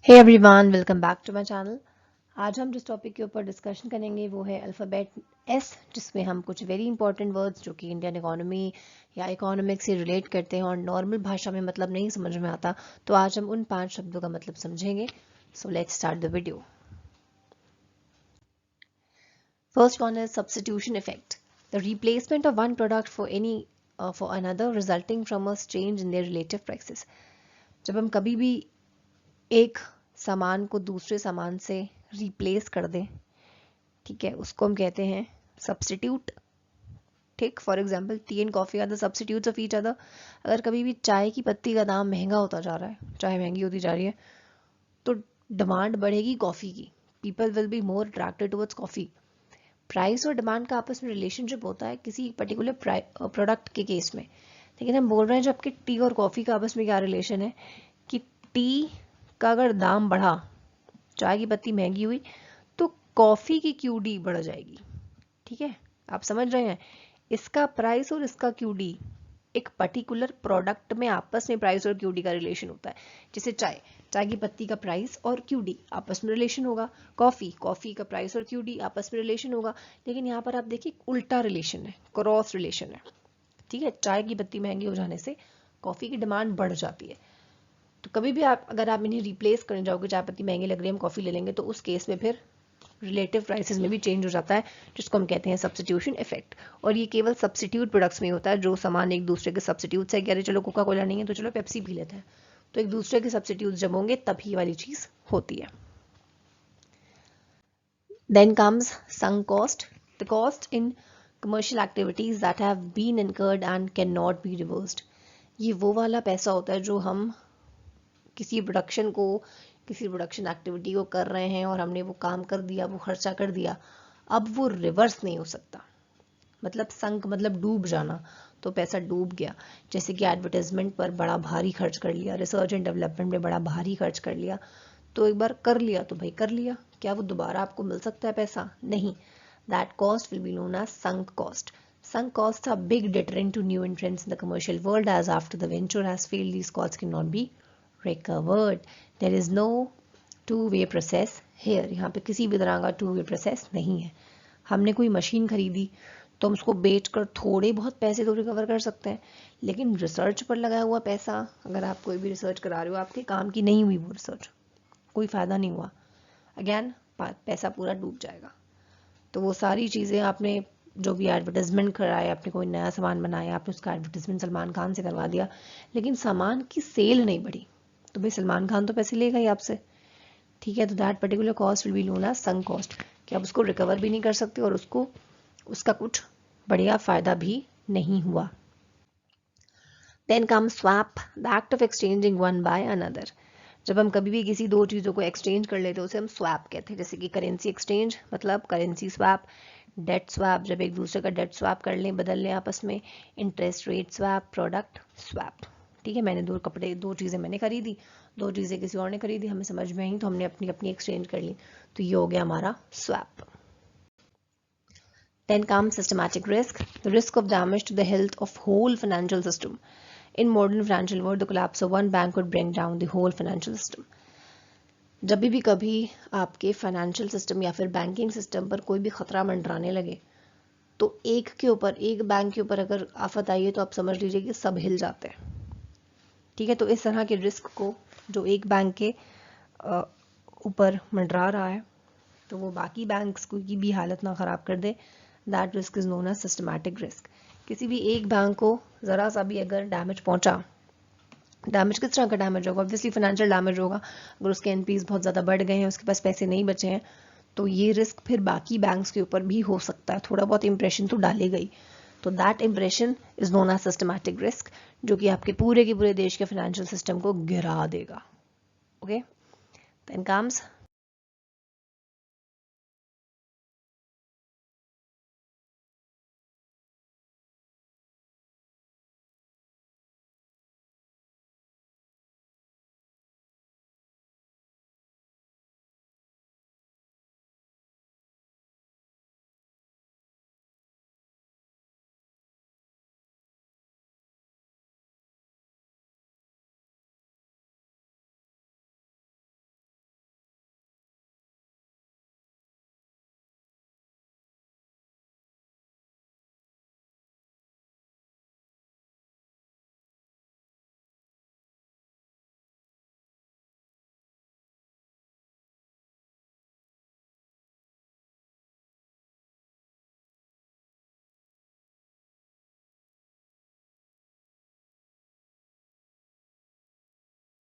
Hey everyone, welcome back to my channel. आज हम जिस टॉपिक के ऊपर डिस्कशन करेंगे वो है अल्फ़ाबेट एस, जिसमें हम कुछ वेरी इंपॉर्टेंट वर्ड्स जो कि इंडियन इकोनॉमी या इकोनॉमिक्स से रिलेट करते हैं और नॉर्मल भाषा में मतलब नहीं समझ में आता, तो आज हम उन 5 शब्दों का मतलब समझेंगे। So let's start the video. First one is substitution effect, the replacement of one product for another resulting from a change in their relative prices. जब हम कभी भी एक सामान को दूसरे सामान से रिप्लेस कर दें, ठीक है, उसको हम कहते हैं सब्स्टिट्यूट। ठीक, for example tea and coffee are the substitutes of each other. अगर कभी भी चाय की पत्ती का दाम महंगा होता जा रहा है, चाय महंगी होती जा रही है, तो डिमांड बढ़ेगी कॉफी की। People will be more attracted towards coffee. Price और डिमांड का आपस में रिलेशनशिप होता है किसी पर्टिकुलर प्रोडक्ट के केस में, लेकिन हम बोल रहे हैं जब कि टी और कॉफी का आपस में क्या रिलेशन है कि टी का अगर दाम बढ़ा, चाय की पत्ती महंगी हुई, तो कॉफी की क्यूडी बढ़ जाएगी। ठीक है, आप समझ रहे हैं, इसका प्राइस और इसका क्यूडी एक पर्टिकुलर प्रोडक्ट में आपस में प्राइस और क्यूडी का रिलेशन होता है। जैसे चाय, चाय की पत्ती का प्राइस और क्यूडी आपस में रिलेशन होगा। कॉफी, कॉफी का प्राइस और क्यूडी आपस में रिलेशन होगा। लेकिन यहाँ पर आप देखिए उल्टा रिलेशन है, क्रॉस रिलेशन है। ठीक है, चाय की पत्ती महंगी हो जाने से कॉफी की डिमांड बढ़ जाती है। तो कभी भी आप अगर आप इन्हें रिप्लेस करने जाओगे, चाय पत्ती महंगी लग रही है हम कॉफी ले लेंगे, तो उस केस में फिर रिलेटिव प्राइसेस में भी चेंज हो जाता है, जिसको हम कहते हैं सब्स्टिट्यूशन इफेक्ट। और ये केवल सब्स्टिट्यूट प्रोडक्ट्स में होता है, जो सामान एक दूसरे के सब्स्टिट्यूट है। कह रहे चलो कोका कोला नहीं है तो चलो पेप्सी पी लेते हैं, तो एक दूसरे के सब्स्टिट्यूट जब होंगे तभी वाली चीज होती है। Then comes sunk cost, the cost in commercial activities that have been incurred and cannot be reversed। ये वो वाला पैसा होता है जो हम किसी प्रोडक्शन एक्टिविटी को कर रहे हैं और हमने वो काम कर दिया, वो खर्चा कर दिया, अब वो रिवर्स नहीं हो सकता। मतलब संक मतलब डूब जाना, तो पैसा डूब गया। जैसे कि एडवर्टाइजमेंट पर बड़ा भारी खर्च कर लिया, रिसर्च एंड डेवलपमेंट में बड़ा भारी खर्च कर लिया, तो एक बार कर लिया तो भाई कर लिया, क्या वो दोबारा आपको मिल सकता है पैसा? नहीं। That cost will be known as sunk cost. Sunk costs are big deterrent to new entrants in the commercial world, as after the venture has failed, these costs cannot be recovered. There is no two-way process here। यहाँ पे किसी भी तरह का two-way process नहीं है। हमने कोई मशीन खरीदी तो हम उसको बेचकर थोड़े बहुत पैसे तो रिकवर कर सकते हैं, लेकिन रिसर्च पर लगा हुआ पैसा, अगर आप कोई भी रिसर्च करा रहे हो, आपके काम की नहीं हुई वो रिसर्च, कोई फायदा नहीं हुआ, अगेन पैसा पूरा डूब जाएगा। तो वो सारी चीज़ें आपने जो भी एडवर्टाइजमेंट कराया, आपने कोई नया सामान बनाया, आपने उसका एडवर्टाइजमेंट सलमान खान से करवा दिया, लेकिन सामान की सेल नहीं बढ़ी, तो भाई सलमान खान तो पैसे लेगा ही आपसे। ठीक है, तो that particular cost will be known as sunk cost, कि आप उसको रिकवर भी नहीं कर सकते और उसका कुछ बढ़िया फायदा भी नहीं हुआ। Then come swap, the act of exchanging one by another. जब हम कभी भी किसी दो चीज़ों को एक्सचेंज कर लेते हैं उसे हम स्वैप कहते हैं। जैसे कि करेंसी एक्सचेंज मतलब करेंसी स्वैप, डेट स्वैप जब एक दूसरे का डेट स्वैप कर लें, बदल लें आपस में, interest rate swap, product swap. ठीक है, मैंने दो चीज़ें मैंने खरीदी, दो चीज़ें किसी और ने खरीदी, हमें समझ में आई तो हमने अपनी अपनी एक्सचेंज कर ली, तो ये हो गया हमारा swap. Then comes systematic risk, the risk of damage to the health of whole financial system. In modern financial world, the collapse of one bank could bring down the whole financial system. जब भी कभी आपके financial system या फिर banking system पर कोई भी खतरा मंडराने लगे, तो एक बैंक के ऊपर अगर आफत आई है तो आप समझ लीजिए कि सब हिल जाते हैं। ठीक है, तो इस तरह के रिस्क को जो एक बैंक के ऊपर मंडरा रहा है, तो वो बाकी बैंक्स की भी हालत ना खराब कर दे, that risk is known as systematic risk. किसी भी एक बैंक को ज़रा सा भी अगर डैमेज पहुंचा, डैमेज किस तरह का डैमेज होगा? ऑब्वियसली फाइनेंशियल डैमेज होगा। अगर उसके एनपीज बहुत ज़्यादा बढ़ गए हैं, उसके पास पैसे नहीं बचे हैं, तो ये रिस्क फिर बाकी बैंक्स के ऊपर भी हो सकता है। थोड़ा बहुत इंप्रेशन तो डालेगा ही, तो that impression is known as systematic risk, जो कि आपके पूरे के पूरे देश के फाइनेंशियल सिस्टम को गिरा देगा। Okay, then comes